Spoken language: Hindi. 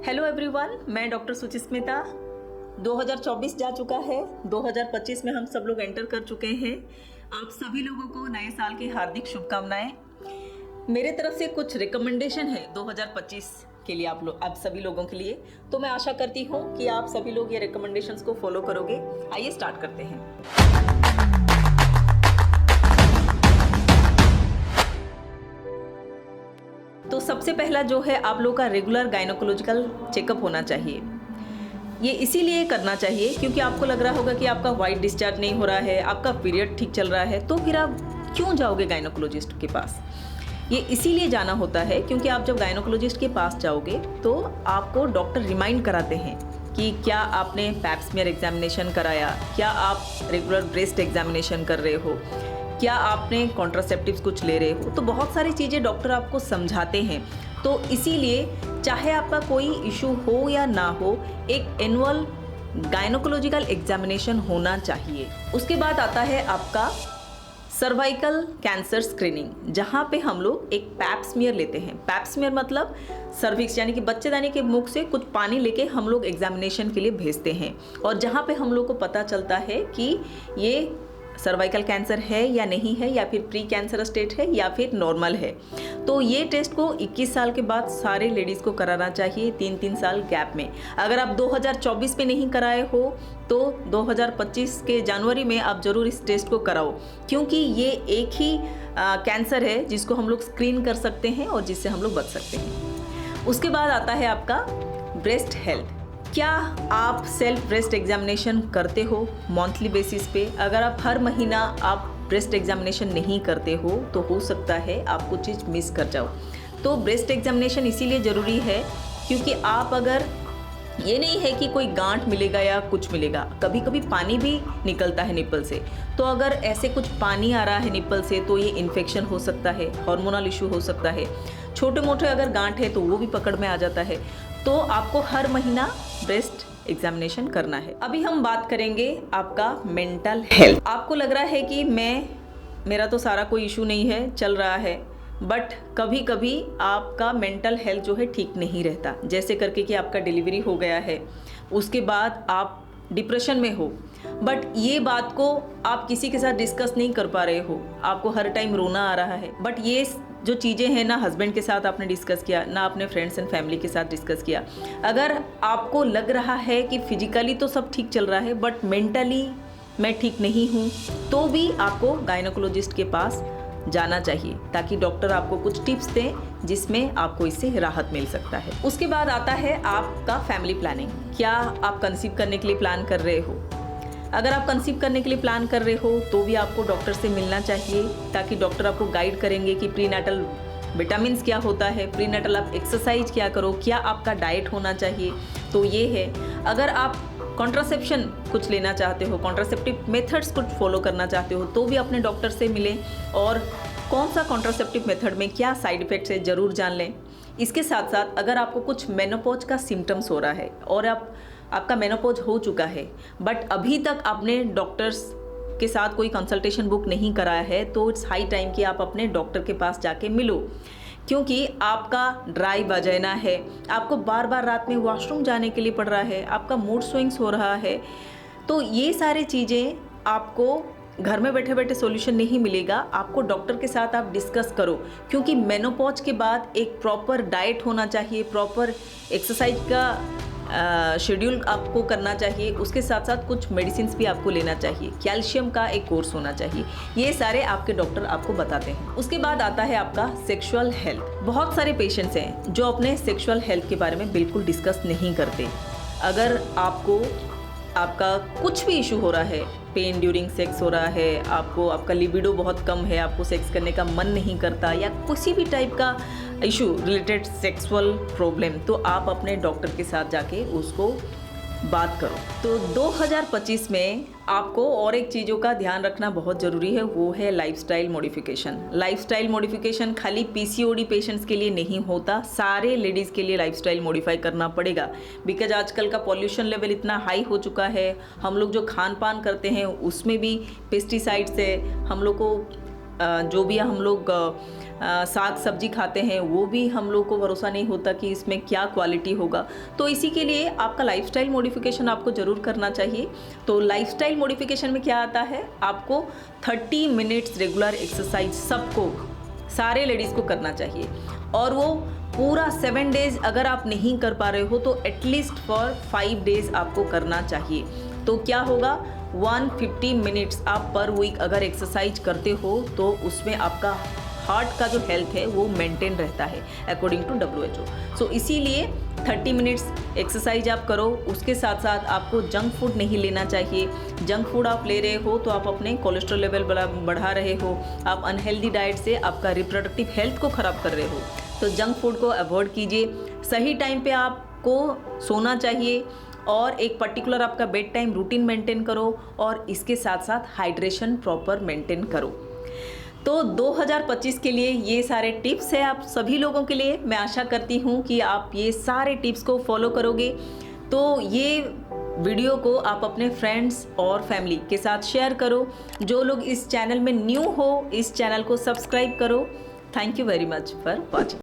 हेलो एवरीवन, मैं डॉक्टर सुचिस्मिता। 2024 जा चुका है, 2025 में हम सब लोग एंटर कर चुके हैं। आप सभी लोगों को नए साल की हार्दिक शुभकामनाएं। मेरे तरफ से कुछ रिकमेंडेशन है 2025 के लिए आप सभी लोगों के लिए, तो मैं आशा करती हूँ कि आप सभी लोग ये रिकमेंडेशंस को फॉलो करोगे। आइए स्टार्ट करते हैं। तो सबसे पहला जो है, आप लोग का रेगुलर गायनोकोलॉजिकल चेकअप होना चाहिए। ये इसीलिए करना चाहिए क्योंकि आपको लग रहा होगा कि आपका वाइट डिस्चार्ज नहीं हो रहा है, आपका पीरियड ठीक चल रहा है, तो फिर आप क्यों जाओगे गायनोकोलॉजिस्ट के पास। ये इसीलिए जाना होता है क्योंकि आप जब गायनोकोलॉजिस्ट के पास जाओगे तो आपको डॉक्टर रिमाइंड कराते हैं कि क्या आपने पैप स्मीयर एग्जामिनेशन कराया, क्या आप रेगुलर ब्रेस्ट एग्जामिनेशन कर रहे हो, क्या आपने कॉन्ट्रासेप्टिव्स कुछ ले रहे हो। तो बहुत सारी चीज़ें डॉक्टर आपको समझाते हैं। तो इसीलिए चाहे आपका कोई इशू हो या ना हो, एक एनुअल गायनोकोलॉजिकल एग्जामिनेशन होना चाहिए। उसके बाद आता है आपका सर्वाइकल कैंसर स्क्रीनिंग, जहाँ पे हम लोग एक पैप स्मीयर लेते हैं। पैप स्मीयर मतलब सर्विक्स यानी कि बच्चेदानी के मुख से कुछ पानी लेके हम लोग एग्जामिनेशन के लिए भेजते हैं, और जहाँ पे हम लोग को पता चलता है कि ये सर्वाइकल कैंसर है या नहीं है, या फिर प्री कैंसर स्टेट है या फिर नॉर्मल है। तो ये टेस्ट को 21 साल के बाद सारे लेडीज़ को कराना चाहिए, 3-3 साल गैप में। अगर आप 2024 में नहीं कराए हो तो 2025 के जनवरी में आप ज़रूर इस टेस्ट को कराओ, क्योंकि ये एक ही कैंसर है जिसको हम लोग स्क्रीन कर सकते हैं और जिससे हम लोग बच सकते हैं। उसके बाद आता है आपका ब्रेस्ट हेल्थ। क्या आप सेल्फ ब्रेस्ट एग्जामिनेशन करते हो मंथली बेसिस पे? अगर आप हर महीना आप ब्रेस्ट एग्जामिनेशन नहीं करते हो तो हो सकता है आप कुछ चीज़ मिस कर जाओ। तो ब्रेस्ट एग्जामिनेशन इसीलिए ज़रूरी है क्योंकि आप अगर, ये नहीं है कि कोई गांठ मिलेगा या कुछ मिलेगा, कभी कभी पानी भी निकलता है निप्पल से। तो अगर ऐसे कुछ पानी आ रहा है निप्पल से तो ये इन्फेक्शन हो सकता है, हार्मोनल इशू हो सकता है। छोटे मोटे अगर गांठ है तो वो भी पकड़ में आ जाता है। तो आपको हर महीना ब्रेस्ट एग्जामिनेशन करना है। अभी हम बात करेंगे आपका मेंटल हेल्थ। आपको लग रहा है कि मेरा तो सारा कोई इशू नहीं है, चल रहा है, बट कभी कभी आपका मेंटल हेल्थ जो है ठीक नहीं रहता। जैसे करके कि आपका डिलीवरी हो गया है, उसके बाद आप डिप्रेशन में हो, बट ये बात को आप किसी के साथ डिस्कस नहीं कर पा रहे हो, आपको हर टाइम रोना आ रहा है। बट ये जो चीज़ें हैं ना हस्बैंड के साथ आपने डिस्कस किया, ना अपने फ्रेंड्स एंड फैमिली के साथ डिस्कस किया। अगर आपको लग रहा है कि फिजिकली तो सब ठीक चल रहा है बट मेंटली मैं ठीक नहीं हूँ, तो भी आपको गायनोकोलॉजिस्ट के पास जाना चाहिए ताकि डॉक्टर आपको कुछ टिप्स दें जिसमें आपको इससे राहत मिल सकता है। उसके बाद आता है आपका फैमिली प्लानिंग। क्या आप कंसीव करने के लिए प्लान कर रहे हो? अगर आप कंसीव करने के लिए प्लान कर रहे हो तो भी आपको डॉक्टर से मिलना चाहिए ताकि डॉक्टर आपको गाइड करेंगे कि प्रीनेटल विटामिन्स क्या होता है, प्रीनेटल आप एक्सरसाइज क्या करो, क्या आपका डाइट होना चाहिए। तो ये है। अगर आप कॉन्ट्रासेप्शन कुछ लेना चाहते हो, कॉन्ट्रासेप्टिव मेथड्स कुछ फॉलो करना चाहते हो, तो भी अपने डॉक्टर से मिलें, और कौन सा कॉन्ट्रासेप्टिव मेथड में क्या साइड इफ़ेक्ट्स है ज़रूर जान लें। इसके साथ साथ अगर आपको कुछ मेनोपॉज का सिम्टम्स हो रहा है और आपका मेनोपॉज हो चुका है बट अभी तक आपने डॉक्टर्स के साथ कोई कंसल्टेशन बुक नहीं कराया है, तो इट्स हाई टाइम कि आप अपने डॉक्टर के पास जाके मिलो, क्योंकि आपका ड्राई वजाइना है, आपको बार बार रात में वॉशरूम जाने के लिए पड़ रहा है, आपका मूड स्विंग्स हो रहा है। तो ये सारी चीज़ें आपको घर में बैठे बैठे सॉल्यूशन नहीं मिलेगा, आपको डॉक्टर के साथ आप डिस्कस करो, क्योंकि मेनोपॉज के बाद एक प्रॉपर डाइट होना चाहिए, प्रॉपर एक्सरसाइज का शेड्यूल आपको करना चाहिए। उसके साथ साथ कुछ मेडिसिन भी आपको लेना चाहिए, कैल्शियम का एक कोर्स होना चाहिए। ये सारे आपके डॉक्टर आपको बताते हैं। उसके बाद आता है आपका सेक्सुअल हेल्थ। बहुत सारे पेशेंट्स हैं जो अपने सेक्सुअल हेल्थ के बारे में बिल्कुल डिस्कस नहीं करते। अगर आपका कुछ भी इशू हो रहा है, पेन ड्यूरिंग सेक्स हो रहा है, आपका लिबिडो बहुत कम है, आपको सेक्स करने का मन नहीं करता, या किसी भी टाइप का इशू रिलेटेड सेक्सुअल प्रॉब्लम, तो आप अपने डॉक्टर के साथ जाके उसको बात करो। तो 2025 में आपको और एक चीज़ों का ध्यान रखना बहुत ज़रूरी है, वो है लाइफस्टाइल मॉडिफिकेशन। लाइफस्टाइल मॉडिफिकेशन खाली पीसीओडी पेशेंट्स के लिए नहीं होता, सारे लेडीज़ के लिए लाइफस्टाइल मॉडिफाई करना पड़ेगा। बिकॉज आजकल का पॉल्यूशन लेवल इतना हाई हो चुका है, हम लोग जो खान पान करते हैं उसमें भी पेस्टिसाइड्स है, हम लोग को जो भी हम लोग साग सब्जी खाते हैं वो भी हम लोग को भरोसा नहीं होता कि इसमें क्या क्वालिटी होगा। तो इसी के लिए आपका लाइफस्टाइल मॉडिफिकेशन आपको ज़रूर करना चाहिए। तो लाइफस्टाइल मॉडिफिकेशन में क्या आता है, आपको 30 मिनट्स रेगुलर एक्सरसाइज सबको, सारे लेडीज़ को करना चाहिए। और वो पूरा 7 डेज़ अगर आप नहीं कर पा रहे हो तो एटलीस्ट फॉर 5 डेज़ आपको करना चाहिए। तो क्या होगा, 150 मिनट्स आप पर वीक अगर एक्सरसाइज करते हो तो उसमें आपका हार्ट का जो हेल्थ है वो मेंटेन रहता है अकॉर्डिंग टू WHO। सो इसीलिए 30 मिनट्स एक्सरसाइज आप करो। उसके साथ साथ आपको जंक फूड नहीं लेना चाहिए। जंक फूड आप ले रहे हो तो आप अपने कोलेस्ट्रॉल लेवल बढ़ा रहे हो, आप अनहेल्दी डाइट से आपका रिप्रोडक्टिव हेल्थ को ख़राब कर रहे हो। तो जंक फूड को अवॉइड कीजिए। सही टाइम पे आपको सोना चाहिए और एक पर्टिकुलर आपका बेड टाइम रूटीन मेंटेन करो और इसके साथ साथ हाइड्रेशन प्रॉपर मेंटेन करो। तो 2025 के लिए ये सारे टिप्स है आप सभी लोगों के लिए। मैं आशा करती हूँ कि आप ये सारे टिप्स को फॉलो करोगे। तो ये वीडियो को आप अपने फ्रेंड्स और फैमिली के साथ शेयर करो। जो लोग इस चैनल में न्यू हो, इस चैनल को सब्सक्राइब करो। Thank you very much for watching.